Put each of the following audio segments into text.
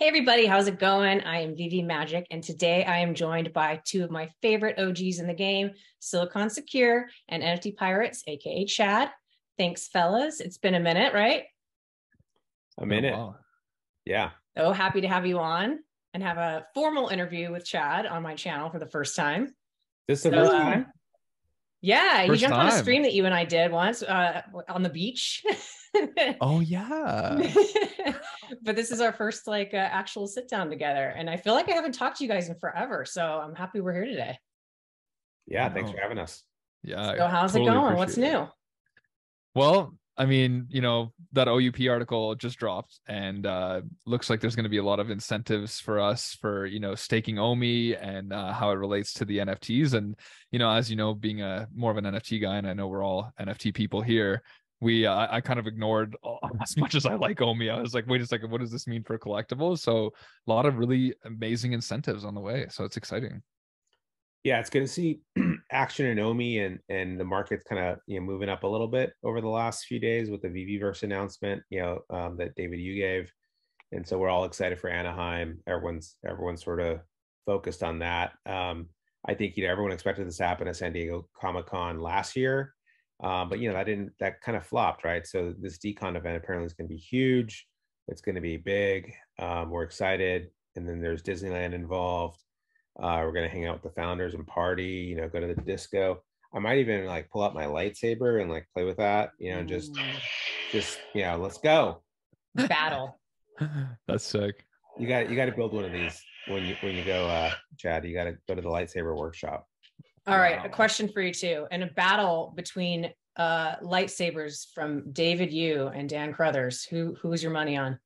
Hey everybody, how's it going? I am VeVe Magic, and today I am joined by two of my favorite OGs in the game, Silicon Secure and NFT Pirates, aka Chad. Thanks, fellas. It's been a minute, right? A minute. Yeah. Oh, happy to have you on and have a formal interview with Chad on my channel for the first time. This is the first time? Yeah, you First jumped on a time. stream that you and I did once on the beach. Oh yeah. But this is our first actual sit down together, and I feel like I haven't talked to you guys in forever, so I'm happy we're here today. Yeah, thanks for having us. Yeah. So how's it going? What's new? Well, I mean, that OUP article just dropped, and looks like there's going to be a lot of incentives for us for, staking OMI and how it relates to the NFTs. And, as you know, being more of an NFT guy, and I know we're all NFT people here, I kind of ignored as much as I like OMI. I was like, wait a second, what does this mean for collectibles? So a lot of really amazing incentives on the way. So it's exciting. Yeah, it's good to see action in OMI and the market's kind of moving up a little bit over the last few days with the VeVeVerse announcement, that David you gave. And so we're all excited for Anaheim. Everyone's sort of focused on that. I think everyone expected this to happen at San Diego Comic-Con last year. But that kind of flopped, right? So this decon event apparently is going to be huge. It's going to be big. We're excited. And then there's Disneyland involved. We're going to hang out with the founders and party, go to the disco. I might even pull out my lightsaber and play with that, and just let's go. Battle. That's sick. You got to build one of these when you go, Chad. You got to go to the lightsaber workshop. All right, a question for you too. In a battle between lightsabers from David Yu and Dan Crothers, who's your money on?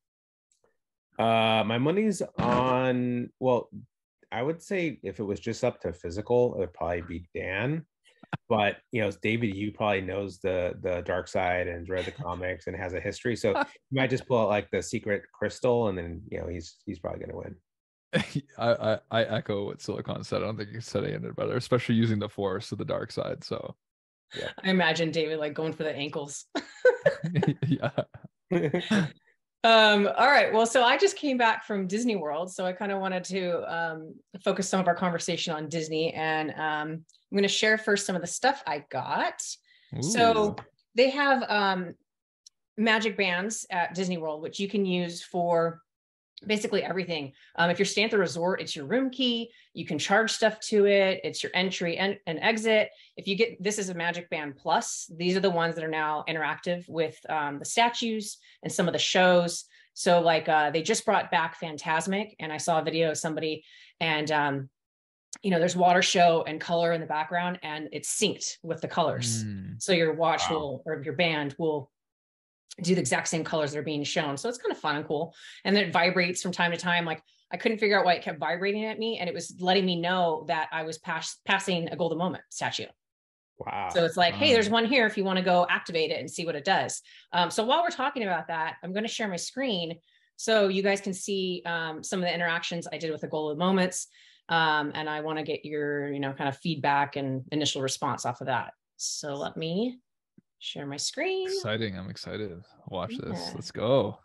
My money's on, well, I would say if it was just up to physical, it would probably be Dan. But David Yu probably knows the dark side and read the comics and has a history, so you might just pull out the secret crystal, and then he's probably gonna win. I echo what Silicon said. I don't think he said anything better, especially using the force of the dark side. So yeah, I imagine David going for the ankles. Yeah. All right, well, so I just came back from Disney World, so I kind of wanted to focus some of our conversation on Disney, and I'm going to share first some of the stuff I got. Ooh. So they have magic bands at Disney World, which you can use for basically everything. If you're staying at the resort, it's your room key. You can charge stuff to it. It's your entry and exit. If you get, this is a Magic Band Plus. These are the ones that are now interactive with the statues and some of the shows. So they just brought back Fantasmic, and I saw a video of somebody, and there's water show and color in the background, and it's synced with the colors. So your watch will, or your band will do the exact same colors that are being shown. So it's kind of fun and cool. And then it vibrates from time to time. I couldn't figure out why it kept vibrating at me, and it was letting me know that I was passing a golden moment statue. Wow. So it's hey, there's one here if you want to go activate it and see what it does. So while we're talking about that, I'm going to share my screen so you guys can see some of the interactions I did with the golden moments. And I want to get your, kind of feedback and initial response off of that. So let me share my screen. Exciting. I'm excited. Watch this. Let's go.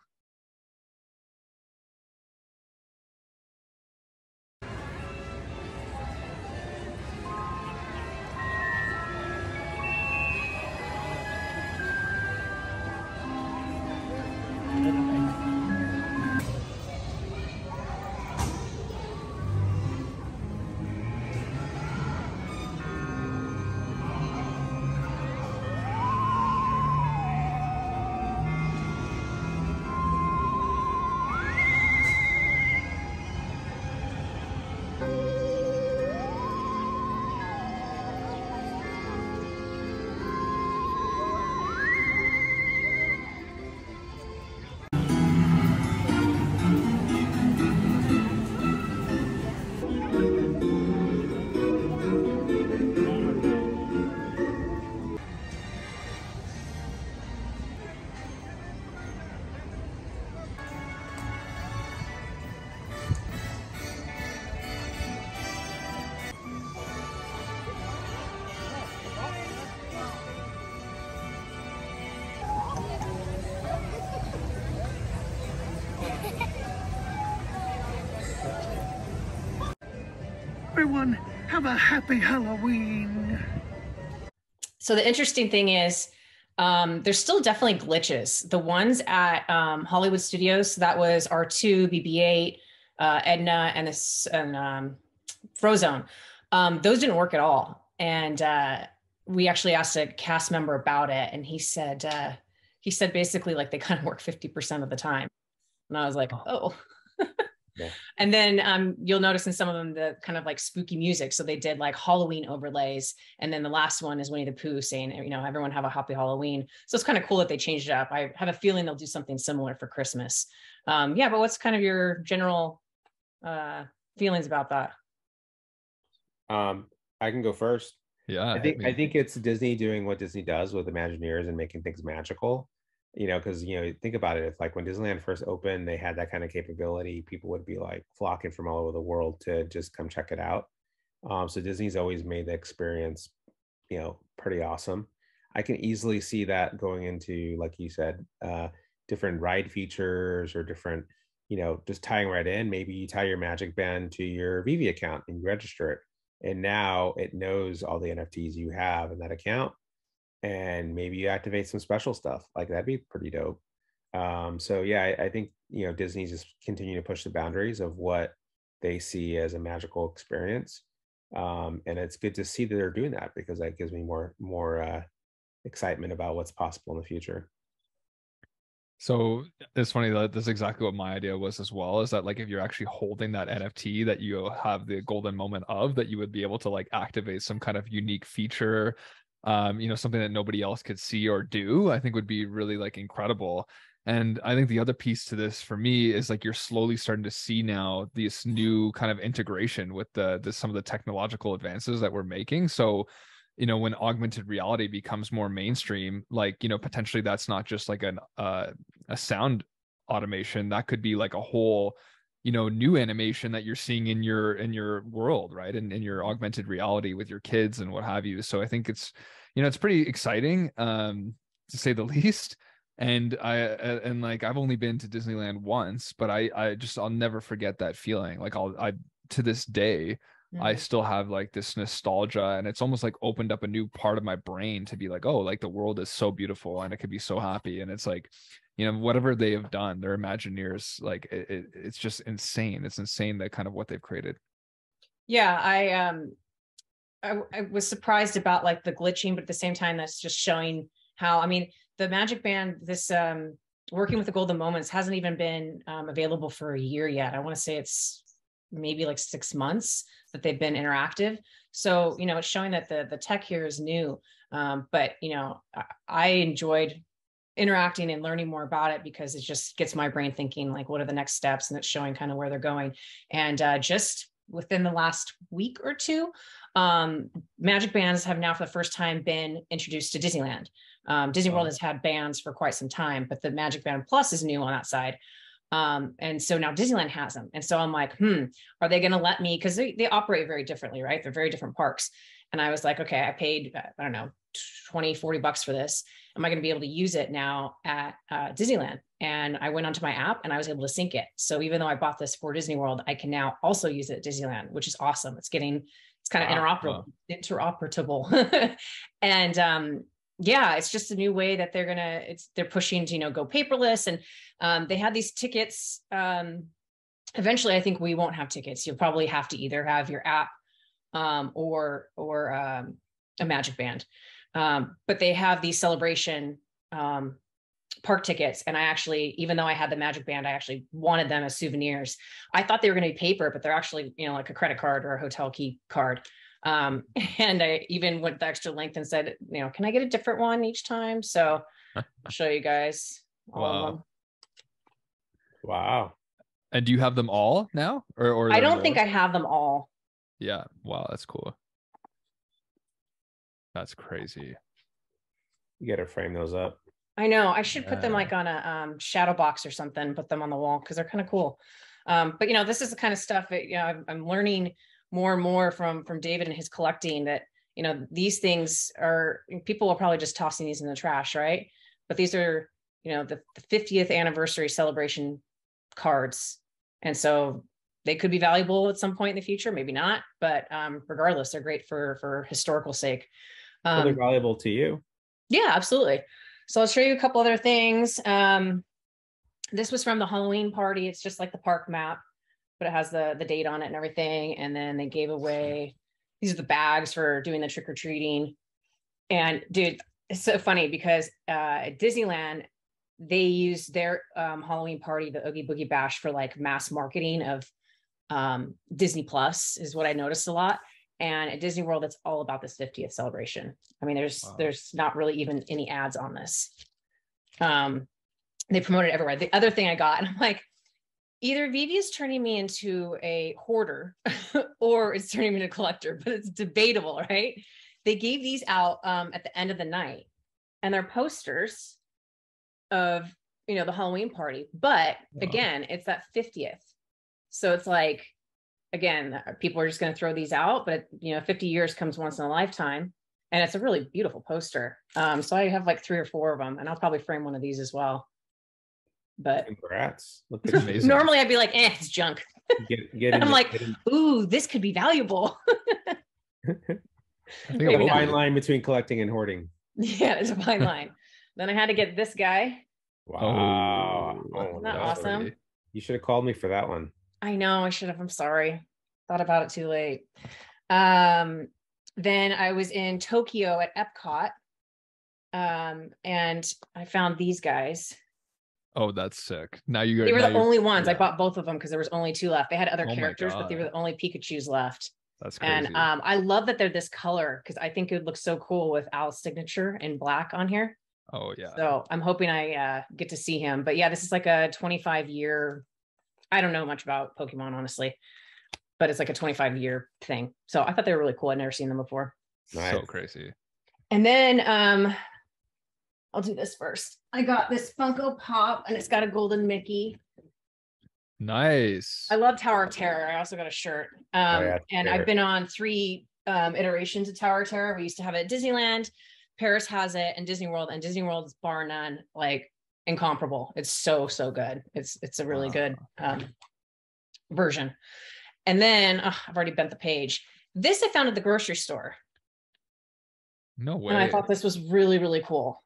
everyone have a happy Halloween. So the interesting thing is, there's still definitely glitches. The ones at Hollywood Studios, that was R2, BB-8, Edna, and Frozone. Those didn't work at all. And we actually asked a cast member about it, and he said basically like they kind of work 50% of the time. And I was like, oh. Yeah. And then you'll notice in some of them the kind of like spooky music. So they did like Halloween overlays. And then the last one is Winnie the Pooh saying, you know, everyone have a happy Halloween. So it's kind of cool that they changed it up. I have a feeling they'll do something similar for Christmas. Yeah, but what's kind of your general feelings about that? I can go first. Yeah, I think it's Disney doing what Disney does with Imagineers and making things magical. You know, because think about it. If like when Disneyland first opened, they had that kind of capability, people would be like flocking from all over the world to just come check it out. So Disney's always made the experience, pretty awesome. I can easily see that going into, like you said, different ride features or different, just tying right in. Maybe you tie your Magic Band to your VeVe account and you register it, and now it knows all the NFTs you have in that account. And maybe you activate some special stuff. Like that'd be pretty dope. So yeah, I think Disney's just continuing to push the boundaries of what they see as a magical experience, and it's good to see that they're doing that, because that gives me more excitement about what's possible in the future. So it's funny that that's exactly what my idea was as well, is that like if you're actually holding that NFT that you have the golden moment of, that you would be able to like activate some kind of unique feature, something that nobody else could see or do, I think would be really like incredible. And I think the other piece to this for me is like you're slowly starting to see now this new kind of integration with some of the technological advances that we're making. So, when augmented reality becomes more mainstream, like, potentially that's not just like a sound automation. That could be like a whole, new animation that you're seeing in your world, right? And in your augmented reality with your kids and what have you. So I think it's, it's pretty exciting, to say the least. And I've only been to Disneyland once, but I'll never forget that feeling. Like to this day, I still have like this nostalgia, and it's almost like opened up a new part of my brain to be like, oh, like the world is so beautiful and it could be so happy. And it's like, whatever they have done, their Imagineers, like it's just insane. It's insane that kind of what they've created. Yeah, I was surprised about like the glitching, but at the same time, that's just showing how, I mean, the Magic Band, this working with the golden moments hasn't even been available for a year yet. I want to say it's maybe like 6 months that they've been interactive. So, it's showing that the tech here is new. But, I enjoyed interacting and learning more about it, because it just gets my brain thinking like, what are the next steps? And it's showing kind of where they're going. And just within the last week or two, Magic Bands have now for the first time been introduced to Disneyland. Disney World has had bands for quite some time, but the Magic Band Plus is new on that side. And so now Disneyland has them. And so I'm like, are they going to let me, because they operate very differently, right? They're very different parks. And I was like, okay, I paid, I don't know, 20, 40 bucks for this. Am I going to be able to use it now at Disneyland? And I went onto my app and I was able to sync it. So even though I bought this for Disney World, I can now also use it at Disneyland, which is awesome. It's kind of interoperable. And yeah, it's just a new way that they're pushing to, go paperless. And they had these tickets. Eventually, I think we won't have tickets. You'll probably have to either have your app or a Magic Band. But they have these celebration park tickets. And I actually, even though I had the Magic Band, I actually wanted them as souvenirs. I thought they were going to be paper, but they're actually, like a credit card or a hotel key card. And I even went the extra length and said, can I get a different one each time? So I'll show you guys all of them. Wow. And do you have them all now? Or I don't think I have them all. Yeah. Wow. That's cool. That's crazy. You got to frame those up. I know. I should put them like on a shadow box or something, put them on the wall, because they're kind of cool. But this is the kind of stuff that, I'm learning more and more from David and his collecting, that, these things are, people are probably just tossing these in the trash, right? But these are, the 50th anniversary celebration cards. And so they could be valuable at some point in the future, maybe not, but regardless, they're great for historical sake. Well, they're valuable to you. Yeah, absolutely. So I'll show you a couple other things. This was from the Halloween party. It's just like the park map, but it has the date on it and everything. And then they gave away, these are the bags for doing the trick-or-treating. And dude, it's so funny because at Disneyland, they use their Halloween party, the Oogie Boogie Bash, for like mass marketing of Disney Plus is what I noticed a lot. And at Disney World, it's all about this 50th celebration. I mean, there's not really even any ads on this. They promote it everywhere. The other thing I got, and I'm like, either VeVe is turning me into a hoarder or it's turning me into a collector, but it's debatable, right? They gave these out at the end of the night, and they're posters of, you know, the Halloween party. But again, it's that 50th. So it's like, again, people are just going to throw these out, but you know, 50 years comes once in a lifetime, and it's a really beautiful poster. So I have like 3 or 4 of them, and I'll probably frame one of these as well. But congrats. Look amazing. Normally I'd be like, it's junk. I'm like, ooh, this could be valuable. I think a fine line between collecting and hoarding. Yeah, there's a fine line. Then I had to get this guy. Wow. Isn't that awesome? Pretty. You should have called me for that one. I know I should have. I'm sorry. Thought about it too late. Then I was in Tokyo at Epcot. And I found these guys. Oh, that's sick. Now you got. They were the only ones. I bought both of them because there was only 2 left. They had other characters, but they were the only Pikachus left. That's crazy. And I love that they're this color because I think it would look so cool with Al's signature in black on here. Oh yeah. So I'm hoping I get to see him. But yeah, this is like a 25-year. I don't know much about Pokemon, honestly, but it's like a 25-year thing. So I thought they were really cool. I'd never seen them before. Nice. So crazy. And then I'll do this first. I got this Funko Pop, and it's got a golden Mickey. Nice. I love Tower of Terror. I also got a shirt. And I've been on 3 iterations of Tower of Terror. We used to have it at Disneyland. Paris has it, and Disney World. And Disney World is bar none, like incomparable. It's so good. It's a really good version. And then I've already bent the page. This I found at the grocery store. No way. And I thought this was really cool.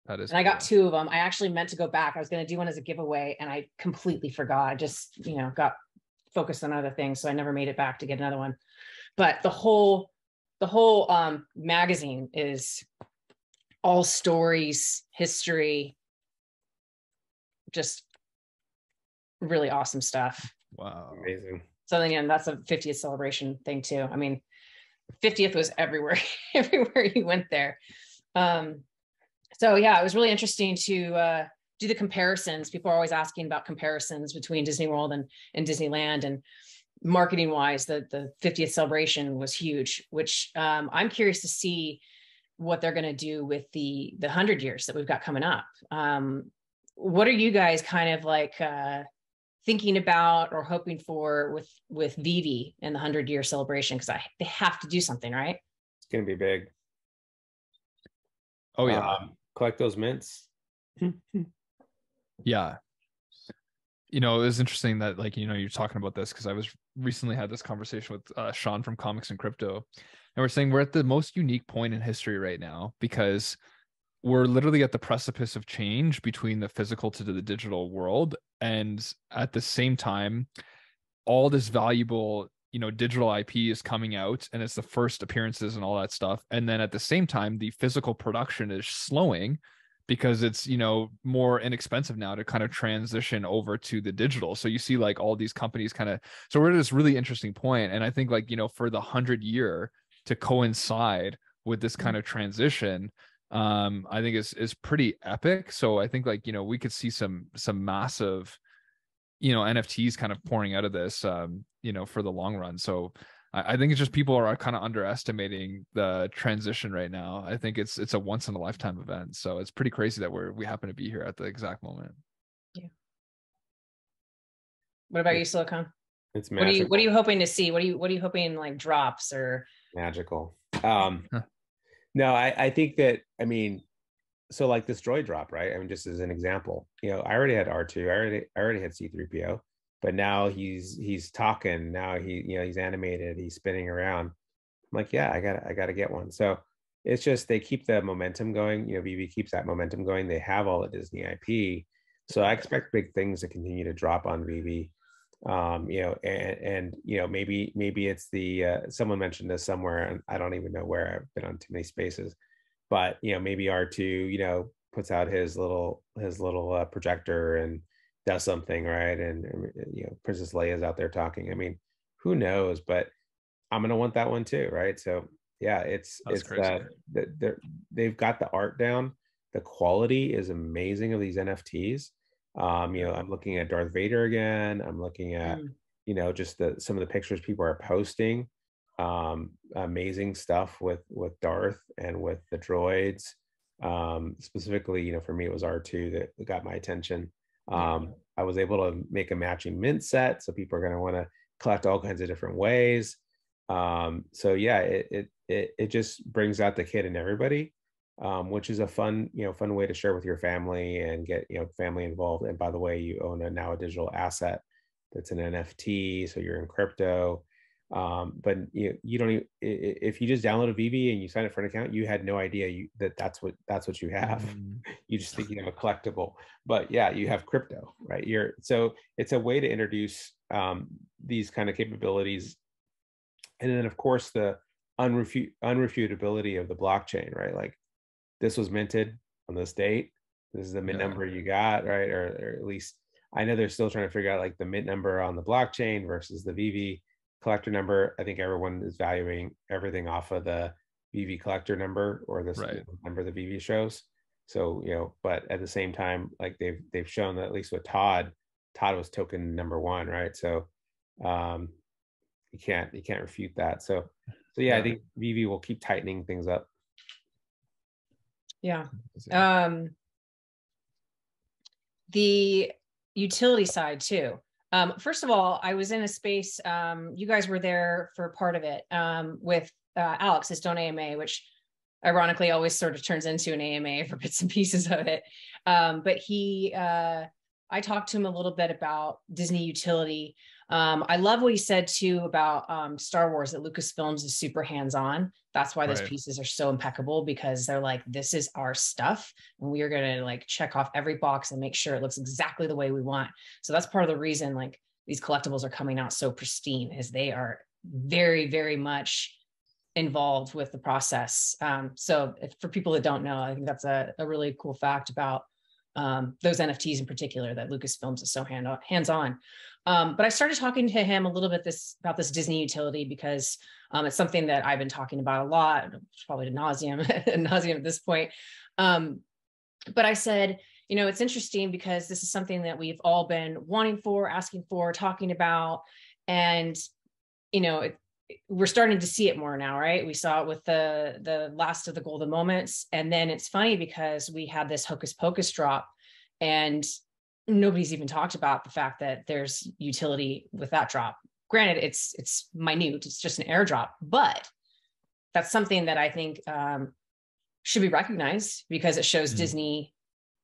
That is. And I got 2 of them. I actually meant to go back. I was going to do one as a giveaway, and I completely forgot. I just, you know, got focused on other things, so I never made it back to get another one. But the whole magazine is all stories, history, just really awesome stuff. Wow, amazing. So then, yeah, that's a 50th celebration thing too. I mean, 50th was everywhere. Everywhere you went there. So yeah, it was really interesting to do the comparisons. People are always asking about comparisons between Disney World and Disneyland, and marketing wise, the 50th celebration was huge, which I'm curious to see what they're going to do with the 100 years that we've got coming up. What are you guys kind of like thinking about or hoping for with VeVe and the 100-year celebration? Because they have to do something, right? It's going to be big. Oh yeah. Collect those mints. Yeah. You know, it was interesting that, like, you know, you're talking about this because I was recently had this conversation with Sean from Comics and Crypto, and we're saying we're at the most unique point in history right now because we're literally at the precipice of change between the physical to the digital world. And at the same time, all this valuable, you know, digital IP is coming out, and it's the first appearances and all that stuff. And then at the same time, the physical production is slowing because it's, you know, more inexpensive now to kind of transition over to the digital. So you see like all these companies kind of, so we're at this really interesting point. And I think, like, you know, for the 100-year to coincide with this kind of transition, I think is pretty epic. So I think, like, you know, we could see some massive, you know, NFTs kind of pouring out of this, you know, for the long run. So I think it's just people are kind of underestimating the transition right now. I think it's a once in a lifetime event. So it's pretty crazy that we happen to be here at the exact moment. Yeah. What about you, Silicon? It's magical. What are you hoping to see? What are you hoping like drops or magical? No, I think that, I mean, so like this droid drop, right? I mean, just as an example, you know, I already had R2, I already had C3PO. but now he's talking. Now he's animated. He's spinning around. I'm like, yeah, I gotta get one. So it's just they keep the momentum going. VeVe keeps that momentum going. They have all the Disney IP, so I expect big things to continue to drop on VeVe. And maybe it's the someone mentioned this somewhere, and I don't even know where. I've been on too many spaces, but maybe R2 puts out his little projector and does something, right? And Princess Leia's out there talking. I mean, who knows? But I'm gonna want that one too, right? So yeah, they've got the art down. The quality is amazing of these NFTs. I'm looking at Darth Vader again. I'm looking at just some of the pictures people are posting. Amazing stuff with Darth and with the droids. Specifically, for me, it was R2 that got my attention. I was able to make a matching mint set, so people are going to want to collect all kinds of different ways. So yeah, it just brings out the kid in everybody, which is a fun way to share with your family and get family involved. And by the way, you own now a digital asset that's an NFT, so you're in crypto. But you don't even, if you just download a VeVe and you sign up for an account, you had no idea that's what you have. You just think you have a collectible, but yeah, you have crypto, right? So it's a way to introduce these kind of capabilities. And then of course the unrefutability of the blockchain, right? Like, this was minted on this date. This is the mint number you got, right? Or at least I know they're still trying to figure out like the mint number on the blockchain versus the VeVe collector number. I think everyone is valuing everything off of the VeVe collector number or this number the VeVe shows. So, but at the same time, like they've shown that at least with Todd was token number 1, right? So you can't refute that. So yeah, I think VeVe will keep tightening things up. Yeah. The utility side too. First of all, I was in a space, you guys were there for part of it, with Alex, his Don't AMA, which ironically always sort of turns into an AMA for bits and pieces of it. But I talked to him a little bit about Disney utility. I love what he said too about Star Wars, that Lucasfilms is super hands-on. That's why those pieces are so impeccable, because they're like, this is our stuff and we are going to like check off every box and make sure it looks exactly the way we want. So that's part of the reason like these collectibles are coming out so pristine, is they are very, very much involved with the process. So for people that don't know, I think that's a really cool fact about those NFTs in particular, that Lucasfilms is so hands-on. But I started talking to him a little bit about this Disney utility, because it's something that I've been talking about a lot, probably ad nauseum at this point. But I said, it's interesting because this is something that we've all been wanting for, asking for, talking about, and we're starting to see it more now, right? We saw it with the last of the golden moments, and then it's funny because we had this Hocus Pocus drop, and nobody's even talked about the fact that there's utility with that drop. Granted, it's minute, it's just an airdrop, but that's something that I think should be recognized, because it shows Disney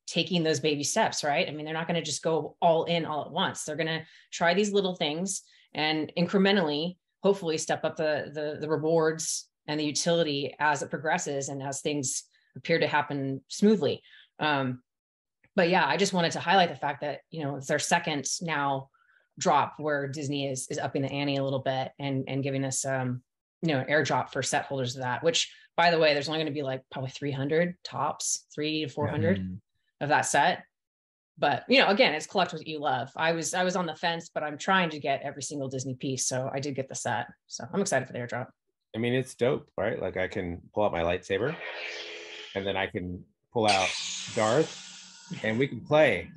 taking those baby steps, right? I mean, they're not going to just go all in all at once. They're going to try these little things and incrementally, hopefully, step up the rewards and the utility as it progresses and as things appear to happen smoothly. But yeah, I just wanted to highlight the fact that, it's our second now drop where Disney is upping the ante a little bit and giving us, an airdrop for set holders of that, which, by the way, there's only going to be like probably 300 tops, 300 to 400 of that set. But, again, it's collect what you love. I was on the fence, but I'm trying to get every single Disney piece. So I did get the set. So I'm excited for the airdrop. I mean, it's dope, right? Like, I can pull out my lightsaber and then I can pull out Darth and we can play.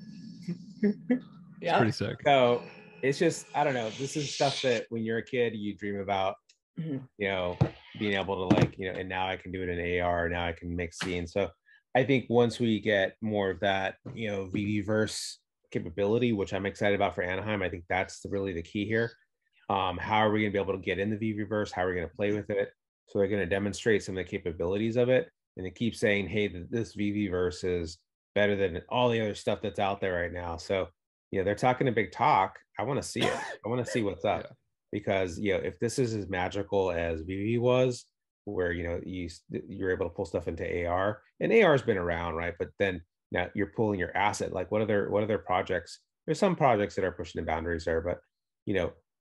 Yeah, pretty sick. So it's just, I don't know. This is stuff that when you're a kid, you dream about, being able to and now I can do it in AR. Now I can make scenes. So I think once we get more of that, VeVeVerse capability, which I'm excited about for Anaheim, I think that's really the key here. How are we going to be able to get in the VeVeVerse? How are we going to play with it? So they're going to demonstrate some of the capabilities of it. And they keep saying, hey, this VeVeVerse is better than all the other stuff that's out there right now. So they're talking a big talk. I want to see it. I want to see what's up. Yeah. Because if this is as magical as VeVe was, where you're able to pull stuff into AR, and AR has been around, right? But then now you're pulling your asset. Like what other projects? There's some projects that are pushing the boundaries there, but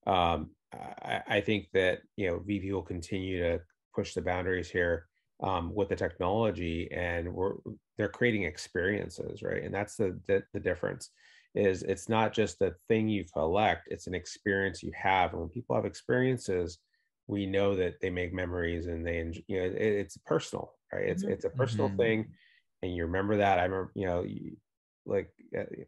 I think that VeVe will continue to push the boundaries here with the technology, and they're creating experiences, right? And that's the difference. Is it's not just a thing you collect, it's an experience you have. And when people have experiences, we know that they make memories, and they enjoy, it's personal, right? It's a personal thing, and you remember that. I remember,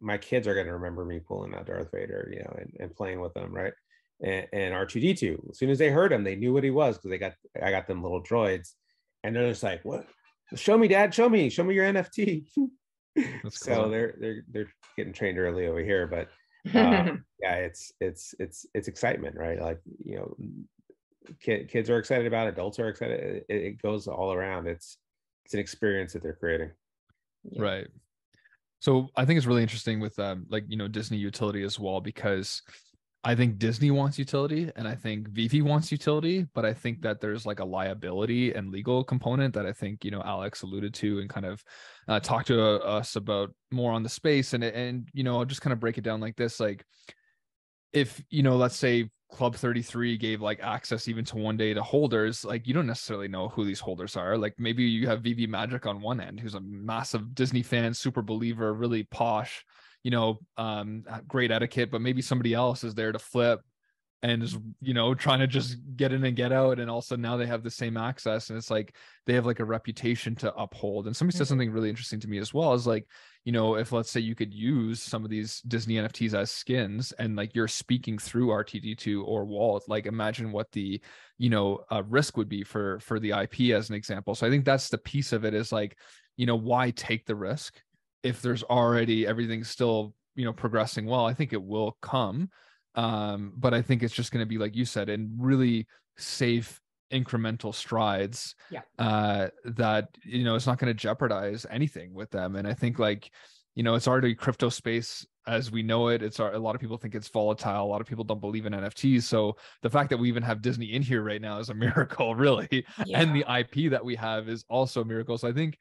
my kids are going to remember me pulling out Darth Vader, and playing with them, right? And R2D2, as soon as they heard him, they knew what he was, because I got them little droids, and they're just like, what? Show me, Dad, show me your NFT. That's so cool. they're getting trained early over here, but yeah, it's excitement, right? Like, kids are excited about it, adults are excited. It goes all around. It's an experience that they're creating. Yeah. Right. So I think it's really interesting with Disney utility as well, because I think Disney wants utility and I think VeVe wants utility, but I think that there's like a liability and legal component that I think, Alex alluded to and kind of talked to us about more on the space. And I'll just kind of break it down like this. Like, if, let's say Club 33 gave like access even to one day to holders, like you don't necessarily know who these holders are. Like maybe you have VeVe Magic on one end, who's a massive Disney fan, super believer, really posh, great etiquette, but maybe somebody else is there to flip and is, trying to just get in and get out. And also now they have the same access, and it's like they have like a reputation to uphold. And somebody said something really interesting to me as well, is like, if let's say you could use some of these Disney NFTs as skins, and like you're speaking through RTD2 or Walt, like imagine what the, risk would be for the IP as an example. So I think that's the piece of it, is like, why take the risk if there's already everything still, progressing well? I think it will come. But I think it's just going to be, like you said, in really safe incremental strides. Yeah. That, it's not going to jeopardize anything with them. And I think it's already crypto space as we know it. A lot of people think it's volatile. A lot of people don't believe in NFTs. So the fact that we even have Disney in here right now is a miracle, really. Yeah. And the IP that we have is also a miracle. So I think,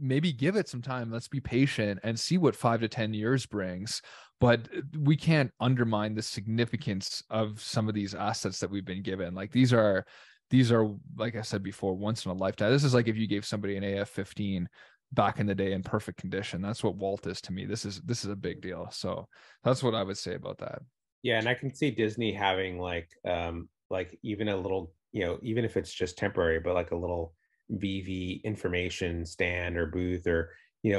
maybe give it some time. Let's be patient and see what 5 to 10 years brings. But we can't undermine the significance of some of these assets that we've been given. Like these are, like I said before, once in a lifetime. This is like if you gave somebody an AF-15 back in the day in perfect condition. That's what Walt is to me. This is a big deal. So that's what I would say about that. Yeah, and I can see Disney having like even a little, even if it's just temporary, but like a little VeVe information stand or booth, or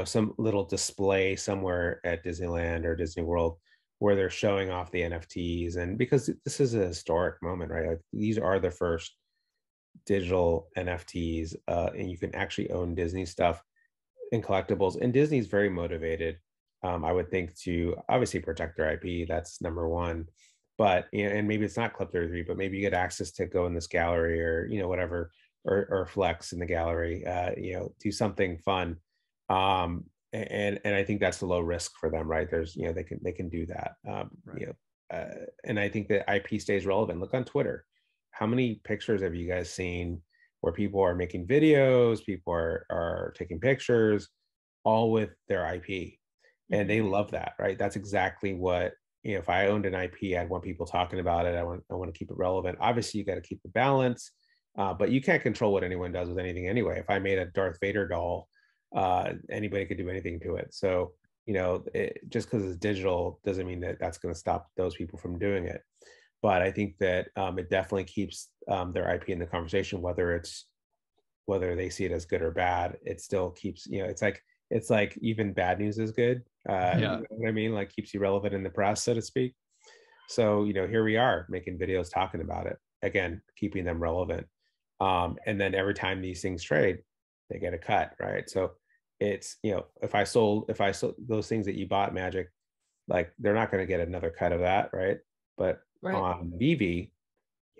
some little display somewhere at Disneyland or Disney World where they're showing off the NFTs. And because this is a historic moment, right? Like these are the first digital NFTs, and you can actually own Disney stuff and collectibles. And Disney's very motivated, I would think, to obviously protect their IP. That's number one. But and maybe it's not Club 33, but maybe you get access to go in this gallery, or whatever, or flex in the gallery, do something fun. And I think that's a low risk for them, right? There's they can do that. Right. And I think that IP stays relevant. Look on Twitter. How many pictures have you guys seen where people are making videos, people are taking pictures, all with their IP, and they love that, right? That's exactly what, if I owned an IP, I'd want people talking about it. I want to keep it relevant. Obviously, you got to keep the balance, but you can't control what anyone does with anything anyway. If I made a Darth Vader doll, anybody could do anything to it. So just because it's digital doesn't mean that that's going to stop those people from doing it. But I think that it definitely keeps their IP in the conversation, whether they see it as good or bad. It still keeps, it's like even bad news is good. Yeah. You know what I mean? Like keeps you relevant in the press, so to speak. So here we are making videos talking about it, again, keeping them relevant. And then every time these things trade, they get a cut, right? So it's, if I sold those things that you bought, Magic, like they're not going to get another cut of that, right? But on VeVe,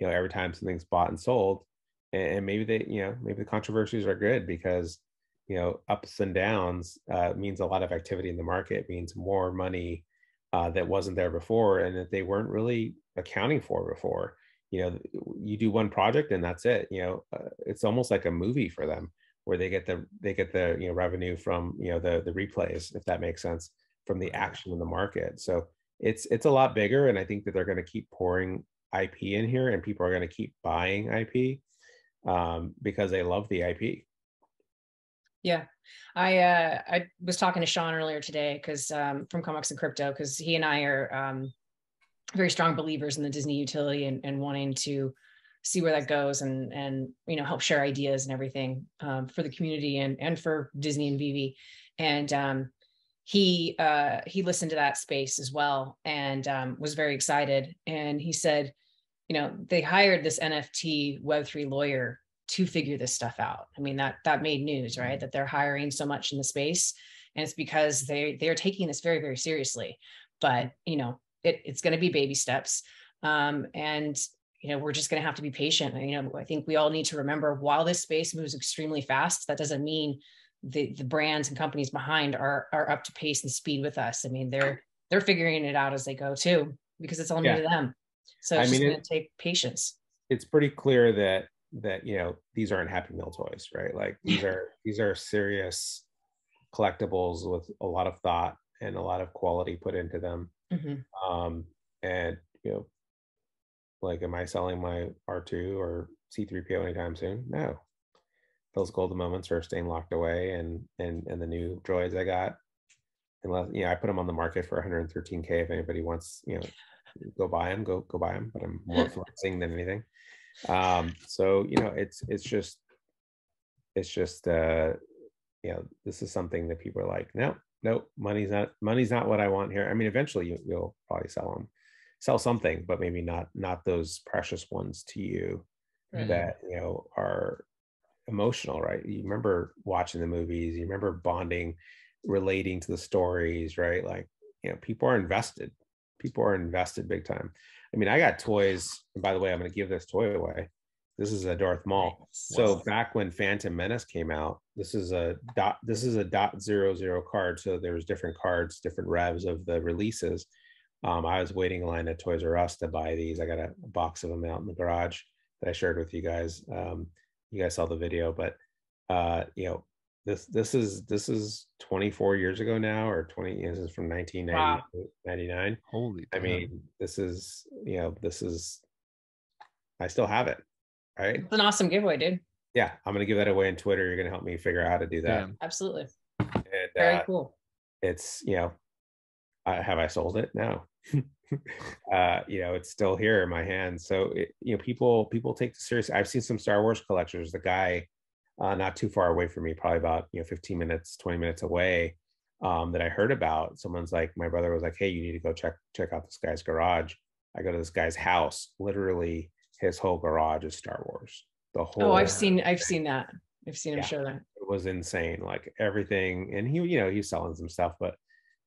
every time something's bought and sold, and maybe maybe the controversies are good, because ups and downs means a lot of activity in the market, means more money that wasn't there before, and that they weren't really accounting for before. You do one project and that's it. It's almost like a movie for them, where they get the revenue from the replays, if that makes sense, from the action in the market. So it's a lot bigger, and I think that they're going to keep pouring IP in here, and people are going to keep buying IP because they love the IP. Yeah, I was talking to Sean earlier today because from Comics and Crypto, because he and I are very strong believers in the Disney utility and wanting to see where that goes and help share ideas and everything for the community and for Disney and VeVe. And he listened to that space as well and was very excited. And he said, they hired this NFT Web3 lawyer to figure this stuff out. I mean, that made news, right? That they're hiring so much in the space, and it's because they are taking this very, very seriously. But it's going to be baby steps, and we're just going to have to be patient. I think we all need to remember, while this space moves extremely fast, that doesn't mean the brands and companies behind are up to pace and speed with us. I mean, they're figuring it out as they go too, because it's all new to them. So it's just going to take patience. It's pretty clear that these aren't Happy Meal toys, right? Like these are serious collectibles with a lot of thought and a lot of quality put into them. Mm-hmm. And like, am I selling my R2 or C3PO anytime soon? No. Those golden moments are staying locked away, and the new droids I got, unless I put them on the market for 113K. If anybody wants, go buy them, go buy them. But I'm more flexing than anything. So it's just this is something that people are like, no, money's not what I want here. I mean, eventually you'll probably sell something, but maybe not those precious ones to you, right, that are emotional, right? You remember watching the movies, you remember bonding, relating to the stories, right? Like, people are invested big time. I mean, I got toys, and by the way, I'm going to give this toy away. This is a Darth Maul. Nice. So back when Phantom Menace came out, this is a .00 card. So there was different cards, different revs of the releases. I was waiting in line at Toys R Us to buy these. I got a box of them out in the garage that I shared with you guys. You guys saw the video, but this is 24 years ago now, or 20. This is from 1999. Holy damn. I mean, this is I still have it. Right, it's an awesome giveaway, dude. Yeah, I'm gonna give that away on Twitter. You're gonna help me figure out how to do that. Yeah, absolutely. And, very cool. It's have I sold it? No. It's still here in my hands. So people take this seriously. I've seen some Star Wars collectors. The guy not too far away from me, probably about 15 minutes, 20 minutes away, that I heard about. Someone's like, my brother was like, hey, you need to go check out this guy's garage. I go to this guy's house. Literally, his whole garage is Star Wars. The whole. Oh, I've seen that. I've seen him show that. It was insane. Like everything, and he's selling some stuff, but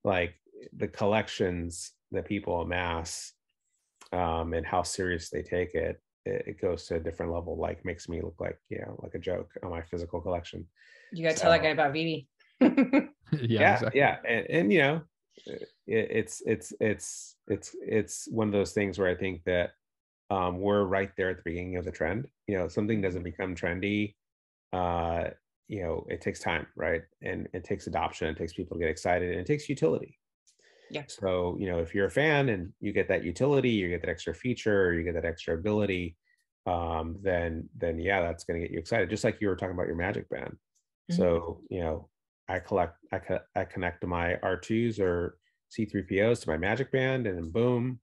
like the collections that people amass, and how serious they take it, it goes to a different level. Like, makes me look like like a joke on my physical collection. You gotta tell that guy about VeVe. Yeah, exactly. Yeah, and it's one of those things where I think that we're right there at the beginning of the trend. Something doesn't become trendy. It takes time, right? And it takes adoption. It takes people to get excited, and it takes utility. Yeah. So, if you're a fan and you get that utility, you get that extra feature, or you get that extra ability, then yeah, that's going to get you excited. Just like you were talking about your Magic Band. Mm-hmm. So, I connect to my R2s or C3POs to my Magic Band, and then boom,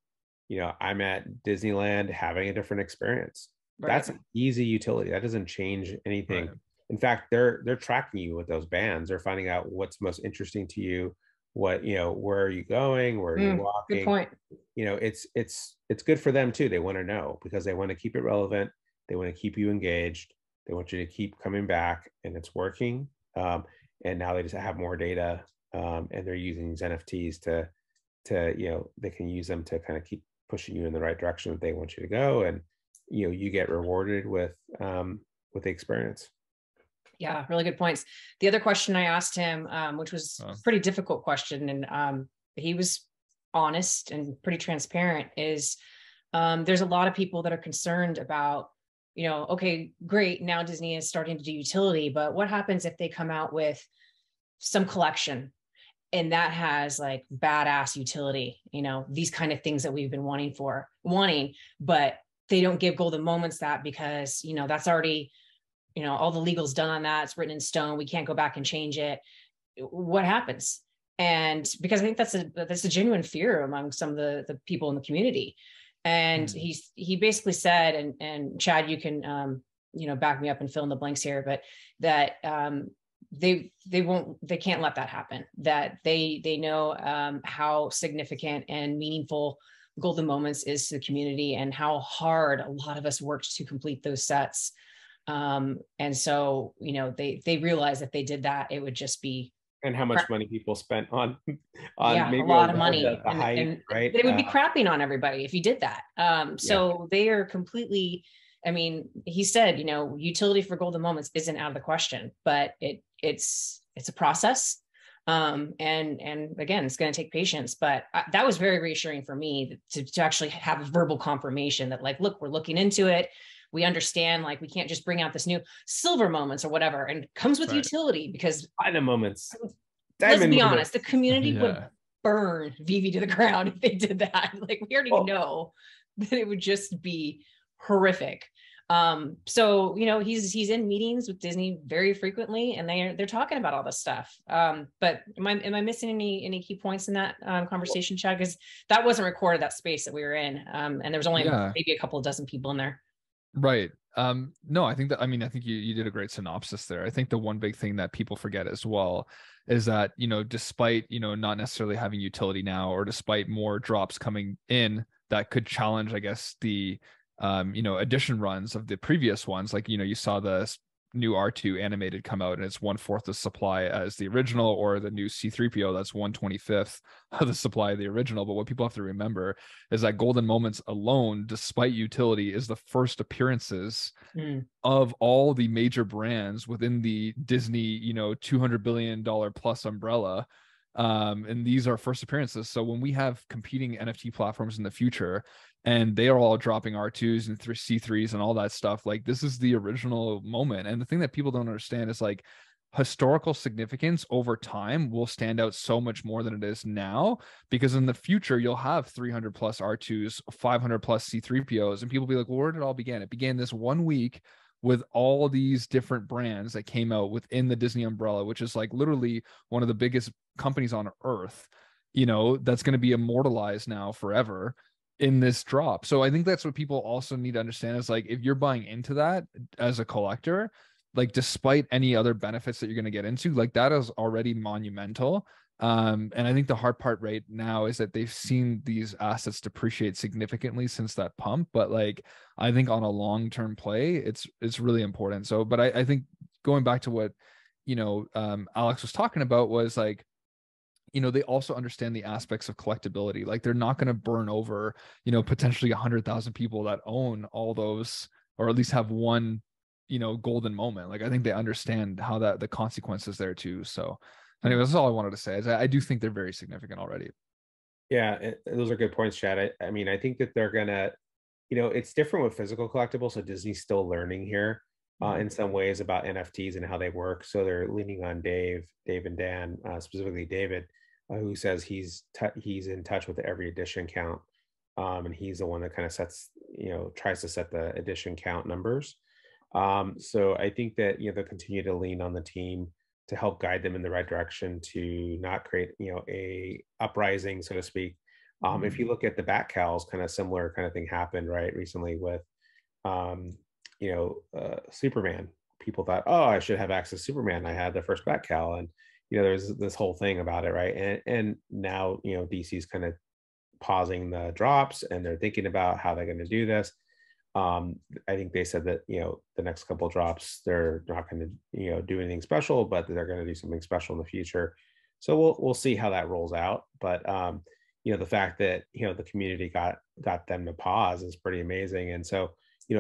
I'm at Disneyland having a different experience. Right. That's an easy utility. That doesn't change anything. Right. In fact, they're tracking you with those bands. They're finding out what's most interesting to you. What, where are you going? Where are you walking? Good point. It's good for them too. They want to know, because they want to keep it relevant. They want to keep you engaged. They want you to keep coming back, and it's working. And now they just have more data, and they're using these NFTs to they can use them to kind of keep pushing you in the right direction that they want you to go, and you get rewarded with the experience. Yeah, really good points. The other question I asked him, which was a pretty difficult question, and he was honest and pretty transparent, is there's a lot of people that are concerned about, okay, great, now Disney is starting to do utility, but what happens if they come out with some collection and that has like badass utility, these kind of things that we've been wanting, but they don't give Golden Moments that because, that's already, all the legal's done on that. It's written in stone. We can't go back and change it. What happens? And because I think that's a genuine fear among some of the people in the community. And he basically said, and Chad, you can, back me up and fill in the blanks here, but that, they can't let that happen, that they know, how significant and meaningful Golden Moments is to the community and how hard a lot of us worked to complete those sets. And so, they realized if they did that, it would just be, and how much money people spent on maybe a lot of money, and right? They would be crapping on everybody if you did that. So they are completely, he said, utility for Golden Moments isn't out of the question, but it's a process. And again, it's going to take patience, but that was very reassuring for me to actually have a verbal confirmation that, like, look, we're looking into it. We understand, like, we can't just bring out this new Silver Moments or whatever, and it comes with utility, because Diamond Moments. Let's be honest, the community would burn VeVe to the ground if they did that. Like, we already know that it would just be horrific. So, he's in meetings with Disney very frequently, and they're talking about all this stuff. But am I missing any key points in that conversation, Chad? Because that wasn't recorded, that space that we were in. And there was only maybe a couple of dozen people in there. Right. No, I think you did a great synopsis there. I think the one big thing that people forget as well is that, despite, not necessarily having utility now, or despite more drops coming in that could challenge, I guess, the, edition runs of the previous ones. Like, you saw the new R2 animated come out and it's 1/4 the supply as the original, or the new C3PO that's 1/25 of the supply of the original. But what people have to remember is that Golden Moments alone, despite utility, is the first appearances of all the major brands within the Disney, $200 billion plus umbrella. And these are first appearances. So when we have competing NFT platforms in the future, and they are all dropping R2s and C3s and all that stuff, like, this is the original moment. And the thing that people don't understand is, like, historical significance over time will stand out so much more than it is now, because in the future you'll have 300 plus R2s, 500 plus C3POs, and people be like, well, where did it all begin? It began this 1 week with all these different brands that came out within the Disney umbrella, which is, like, literally one of the biggest companies on earth, that's going to be immortalized now forever in this drop. So I think that's what people also need to understand is, like, if you're buying into that as a collector, like, despite any other benefits that you're going to get into, like, that is already monumental. And I think the hard part right now is that they've seen these assets depreciate significantly since that pump. But, like, I think on a long-term play, it's really important. So, but I think going back to what, Alex was talking about was, like, they also understand the aspects of collectability. Like, they're not going to burn over, potentially 100,000 people that own all those, or at least have one, Golden Moment. Like, I think they understand how the consequences there too. So anyway, that's all I wanted to say, is I do think they're very significant already. Yeah, those are good points, Chad. I think that they're gonna, it's different with physical collectibles. So Disney's still learning here in some ways about NFTs and how they work. So they're leaning on Dave and Dan, specifically David, who says he's in touch with every edition count, and he's the one that kind of sets, tries to set the edition count numbers. So I think that they'll continue to lean on the team to help guide them in the right direction to not create a uprising, so to speak. If you look at the Bat Cows, kind of similar kind of thing happened right recently with Superman. People thought, oh, I should have access to Superman. I had the first Bat Cow, and there's this whole thing about it, right? And now DC's kind of pausing the drops, and they're thinking about how they're going to do this. I think they said that the next couple of drops, they're not going to do anything special, but they're going to do something special in the future. So we'll see how that rolls out. But the fact that the community got them to pause is pretty amazing. And so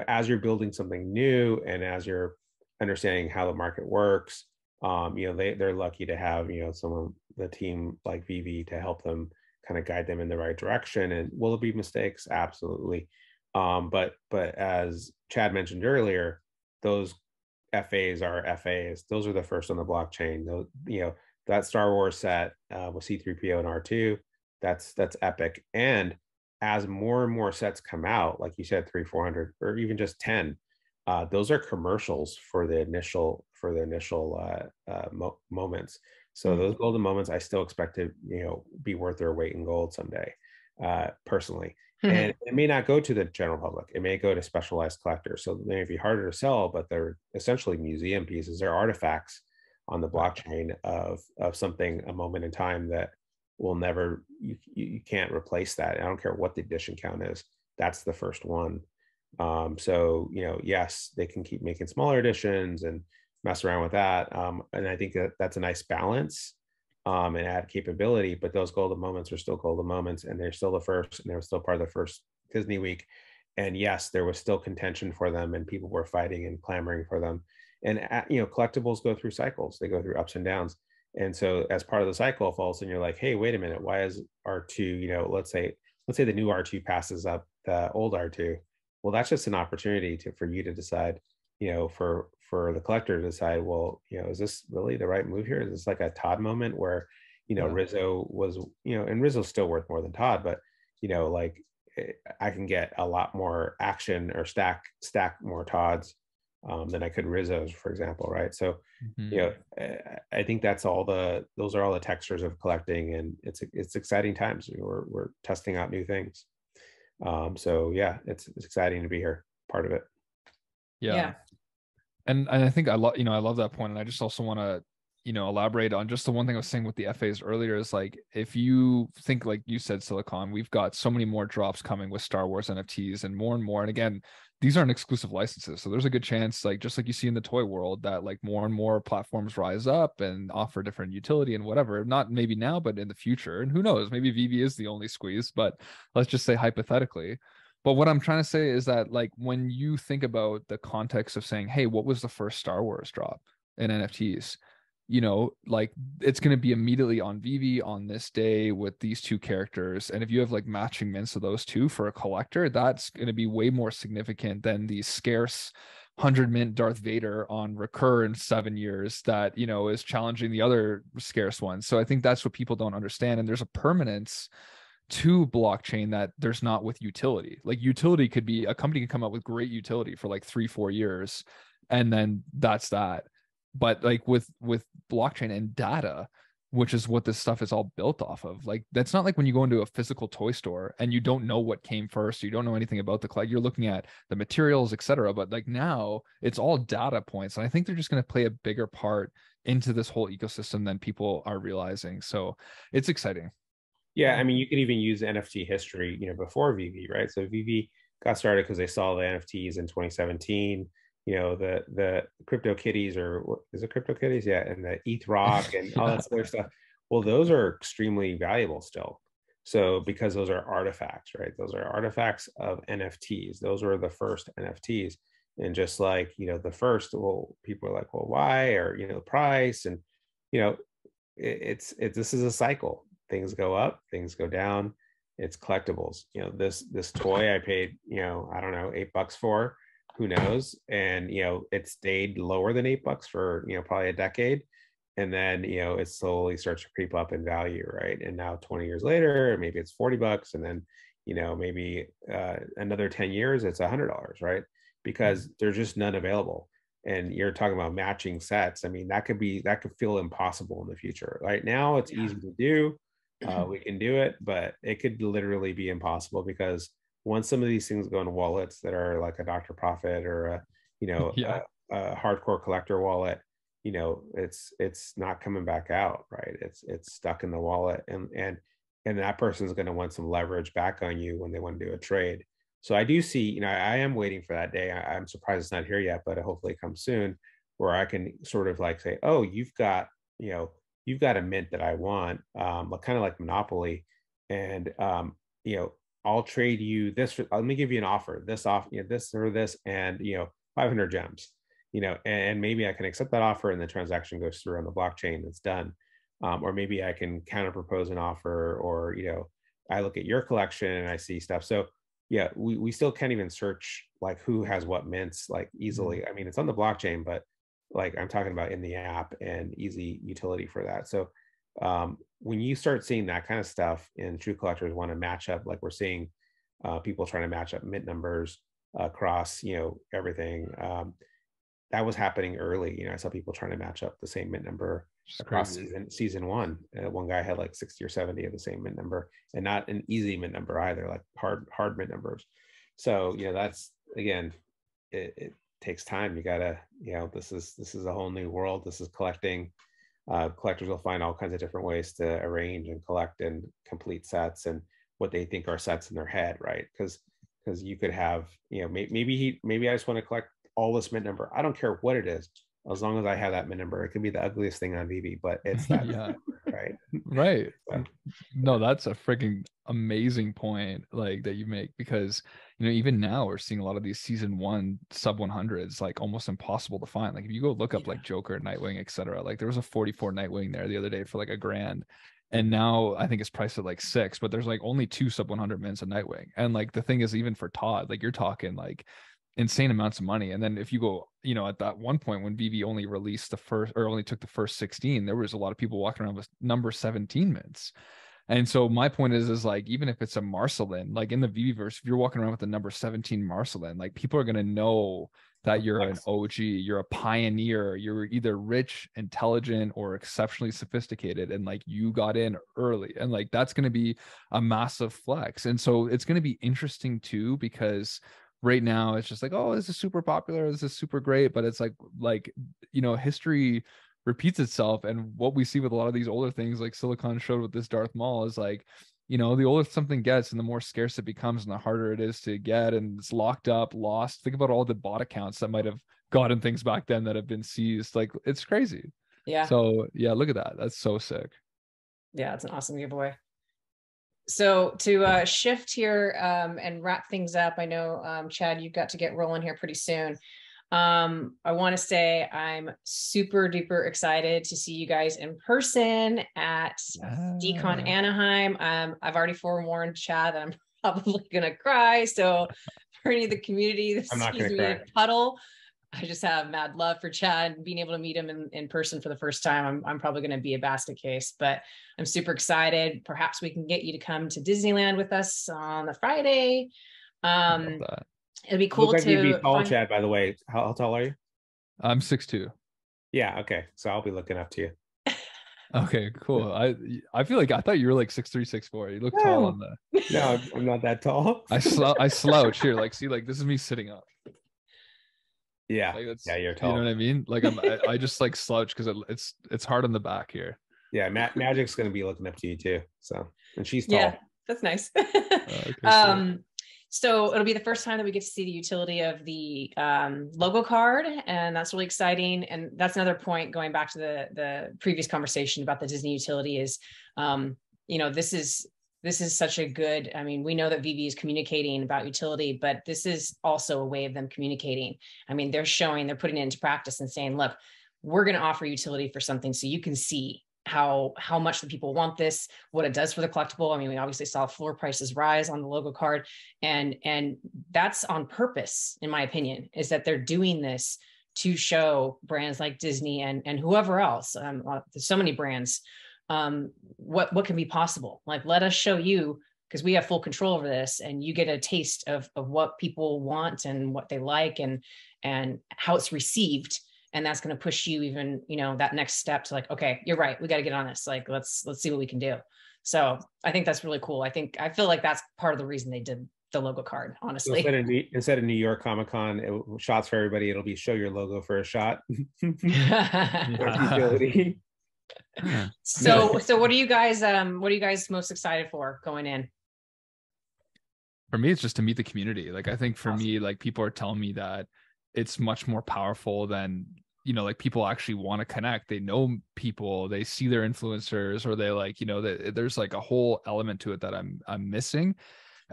as you're building something new, and as you're understanding how the market works, they're lucky to have someone, the team like VeVe, to help them kind of guide them in the right direction. And will there be mistakes? Absolutely. But as Chad mentioned earlier, those FAs are FAs. Those are the first on the blockchain. Those, that Star Wars set with C-3PO and R2, that's epic. And as more and more sets come out, like you said, 300, 400, or even just 10, those are commercials for the initial moments. So those golden moments, I still expect to be worth their weight in gold someday, personally. And it may not go to the general public. It may go to specialized collectors. So they may be harder to sell, but they're essentially museum pieces. They're artifacts on the blockchain of something, a moment in time that will never, you can't replace that. I don't care what the edition count is. That's the first one. So, yes, they can keep making smaller editions and mess around with that. And I think that that's a nice balance, and add capability, but those golden moments are still golden moments, and they're still the first, and they were still part of the first Disney week. And yes, there was still contention for them, and people were fighting and clamoring for them. And collectibles go through cycles; they go through ups and downs. And so, as part of the cycle, if all of a sudden you're like, "Hey, wait a minute, why is R2? Let's say the new R2 passes up the old R2. Well, that's just an opportunity for you to decide, for the collector to decide, well, is this really the right move here? Is this like a Todd moment where, Rizzo was, and Rizzo's still worth more than Todd, but, I can get a lot more action or stack more Todds than I could Rizzo's, for example, right? So, I think those are all the textures of collecting, and it's exciting times. We're testing out new things. So yeah, it's exciting to be here, part of it. Yeah. And I think I love that point. And I just also want to, elaborate on just the one thing I was saying with the FAs earlier is, like, if you think, like you said, Silicon, we've got so many more drops coming with Star Wars NFTs and more and more. And again, these aren't exclusive licenses. So there's a good chance, like, just like you see in the toy world, that like more and more platforms rise up and offer different utility and whatever, not maybe now, but in the future. And who knows, maybe VeVe is the only squeeze, but let's just say hypothetically. But what I'm trying to say is that, like, when you think about the context of saying, hey, what was the first Star Wars drop in NFTs? Like, it's going to be immediately on VeVe on this day with these two characters. And if you have like matching mints of those two for a collector, that's going to be way more significant than the scarce 100 mint Darth Vader on Recur in 7 years that, is challenging the other scarce ones. So I think that's what people don't understand. And there's a permanence to blockchain that there's not with utility. Like, utility could be, a company can come up with great utility for like 3-4 years, and then that's that. But like with blockchain and data, which is what this stuff is all built off of, like, that's not like when you go into a physical toy store and you don't know what came first, you don't know anything about the collect, you're looking at the materials, etc. But like, now it's all data points, and I think they're just going to play a bigger part into this whole ecosystem than people are realizing. So it's exciting. Yeah, I mean, you can even use NFT history, before VeVe, right? So VeVe got started because they saw the NFTs in 2017. The crypto kitties, or is it crypto kitties? Yeah, and the ETH rock and all that other stuff. Well, those are extremely valuable still. So because those are artifacts, right? Those are artifacts of NFTs. Those were the first NFTs. And just like, the first, well, people are like, well, why? Or, the price. And, this is a cycle. Things go up, things go down. It's collectibles. This toy I paid, I don't know, $8 for, who knows? And, it stayed lower than $8 for, probably a decade. And then, it slowly starts to creep up in value, right? And now 20 years later, maybe it's $40. And then, maybe another 10 years, it's $100, right? Because there's just none available. And you're talking about matching sets. I mean, that could feel impossible in the future. Right now, it's easy to do. We can do it, but it could literally be impossible, because once some of these things go into wallets that are like a Dr. Profit or a hardcore collector wallet, it's not coming back out, right? It's stuck in the wallet, and that person's going to want some leverage back on you when they want to do a trade. So I do see, I am waiting for that day. I'm surprised it's not here yet, but hopefully it comes soon, where I can sort of like say, oh, you've got a mint that I want, kind of like Monopoly, and I'll trade you this. Let me give you an offer. This or this, and 500 gems. And maybe I can accept that offer, and the transaction goes through on the blockchain. It's done. or maybe I can counter propose an offer, or I look at your collection and I see stuff. So yeah, we still can't even search like who has what mints like easily. I mean, it's on the blockchain, but like I'm talking about in the app and easy utility for that. So when you start seeing that kind of stuff and true collectors want to match up, like we're seeing people trying to match up mint numbers across, everything. That was happening early. I saw people trying to match up the same mint number across season one. One guy had like 60 or 70 of the same mint number, and not an easy mint number either, like hard mint numbers. So that's, again, it takes time. You gotta, this is a whole new world. This is collecting. Collectors will find all kinds of different ways to arrange and collect and complete sets and what they think are sets in their head, right? Because you could have, maybe I just want to collect all this mint number. I don't care what it is, as long as I have that mint number. It could be the ugliest thing on VeVe, but it's that number, right? Right. So, no, that's a freaking amazing point, like, that you make, because even now we're seeing a lot of these season one sub 100s like almost impossible to find. Like if you go look up like Joker, Nightwing, etc., like there was a 44 Nightwing there the other day for like $1,000, and now I think it's priced at like 6, but there's like only 2 sub 100 mints of Nightwing. And like the thing is, even for Todd, like you're talking like insane amounts of money. And then if you go, at that one point when VeVe only released the first, or only took the first 16, there was a lot of people walking around with number 17 mints. And so my point is like, even if it's a Marcelin, like in the VeVeVerse, if you're walking around with the number 17 Marcelin, like people are going to know that you're an OG, you're a pioneer, you're either rich, intelligent, or exceptionally sophisticated, and like you got in early, and like that's going to be a massive flex. And so it's going to be interesting too, because right now it's just like, oh, this is super popular, this is super great, but it's like history repeats itself. And what we see with a lot of these older things, like Silicon showed with this Darth Maul, is like, the older something gets and the more scarce it becomes and the harder it is to get, and it's locked up, lost. Think about all the bot accounts that might have gotten things back then that have been seized. Like, it's crazy. Yeah. So yeah, look at that. That's so sick. Yeah, it's an awesome giveaway. So to shift here and wrap things up, I know, Chad, you've got to get rolling here pretty soon. I want to say I'm super duper excited to see you guys in person at Decon Anaheim. I've already forewarned Chad that I'm probably gonna cry. So for any of the community that sees me in puddle, I just have mad love for Chad. Being able to meet him in person for the first time, I'm probably going to be a basket case, but I'm super excited. Perhaps we can get you to come to Disneyland with us on the Friday. It'd be cool to be tall, Chad, by the way. How tall are you? I'm 6'2". Yeah, okay. So I'll be looking up to you. Okay, cool. I feel like I thought you were like 6'3", 6'4". You look tall on the. No, I'm not that tall. I slouch here. Like, see, like this is me sitting up. Yeah, like yeah, you're tall. You know what I mean? Like I just like slouch because it's hard on the back here. Yeah, Magic's gonna be looking up to you too. So, and she's tall. Yeah, that's nice. So it'll be the first time that we get to see the utility of the logo card, and that's really exciting. And that's another point going back to the previous conversation about the Disney utility is, this is such a good, I mean, we know that VeVe is communicating about utility, but this is also a way of them communicating. I mean, they're putting it into practice and saying, look, we're going to offer utility for something so you can see how much the people want this, what it does for the collectible. I mean, we obviously saw floor prices rise on the logo card, and that's on purpose, in my opinion, is that they're doing this to show brands like Disney and whoever else. There's so many brands. What can be possible? Like, let us show you, because we have full control over this, and you get a taste of what people want and what they like and how it's received. And that's going to push you even, that next step to like, okay, you're right, we got to get on this. Like, let's see what we can do. So I think that's really cool. I feel like that's part of the reason they did the logo card, honestly. Instead of New York Comic-Con, shots for everybody, it'll be show your logo for a shot. So what are you guys most excited for going in? For me, it's just to meet the community. Like, I think for me, like, people are telling me that it's much more powerful than, like, people actually want to connect. They know people, they see their influencers, or they like, there's like a whole element to it that I'm missing.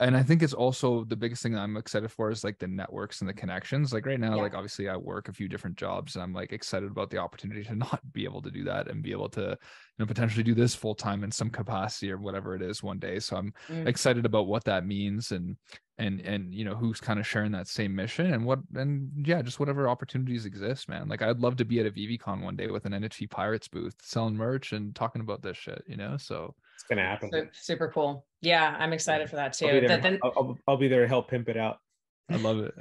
And I think it's also the biggest thing that I'm excited for is like the networks and the connections. Like right now, like obviously I work a few different jobs and I'm like excited about the opportunity to not be able to do that and be able to, potentially do this full time in some capacity or whatever it is one day. So I'm excited about what that means and who's kind of sharing that same mission and just whatever opportunities exist, man. Like I'd love to be at a VeVeCon one day with an NFT Pirates booth selling merch and talking about this shit, so it's gonna happen. So, super cool. Yeah, I'm excited for that too. I'll be there to help pimp it out. I love it.